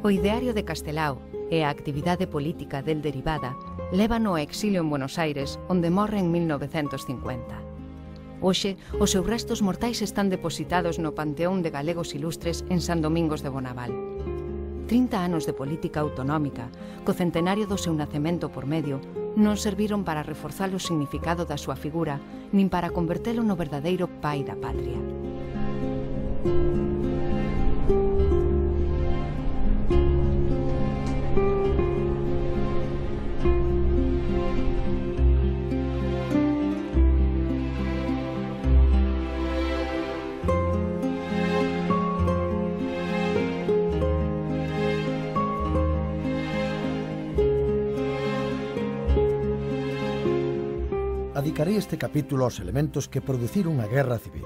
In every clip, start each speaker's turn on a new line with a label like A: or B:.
A: O ideario de Castelao e a actividade política del derivada lévano ao exilio en Buenos Aires, onde morre en 1950. Hoxe, os seus restos mortais están depositados no Panteón de Galegos Ilustres en San Domingos de Bonaval. 30 anos de política autonómica, co centenario do seu nacemento por medio, non serviron para reforzar o significado da súa figura, nin para convertelo no verdadeiro pai da patria.
B: Dedicarei este capítulo aos elementos que produciron a guerra civil.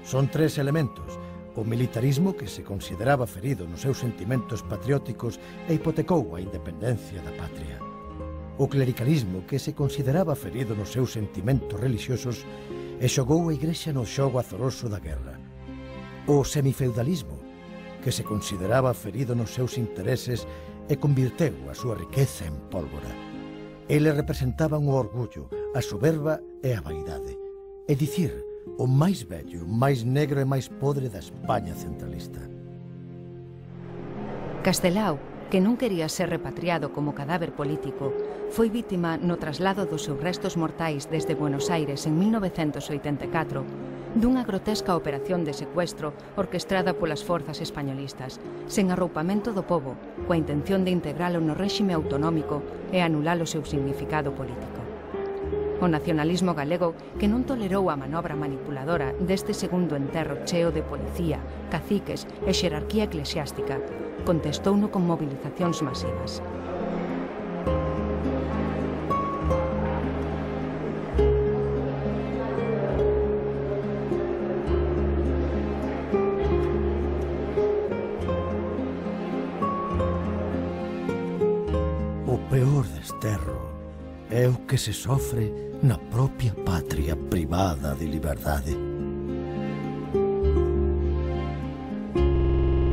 B: Son 3 elementos: o militarismo, que se consideraba ferido nos seus sentimentos patrióticos e hipotecou a independencia da patria; o clericalismo, que se consideraba ferido nos seus sentimentos religiosos e xogou a Igrexa no xogo azoroso da guerra; o semifeudalismo, que se consideraba ferido nos seus intereses e convirteu a súa riqueza en pólvora. Eles representaban o orgullo, a soberba e a vaidade, é dicir, o máis vello, máis negro e máis podre da España centralista.
A: Castelao, que non quería ser repatriado como cadáver político, foi vítima no traslado dos seus restos mortais desde Buenos Aires en 1984 dunha grotesca operación de secuestro orquestrada polas forzas españolistas, sen arroupamento do pobo, coa intención de integralo no réxime autonómico e anular o seu significado político. O nacionalismo galego, que non tolerou a manobra manipuladora deste segundo enterro cheo de policía, caciques e xerarquía eclesiástica, contestouno con movilizacións masivas.
B: O peor desterro é o que se sofre na propia patria privada de liberdade.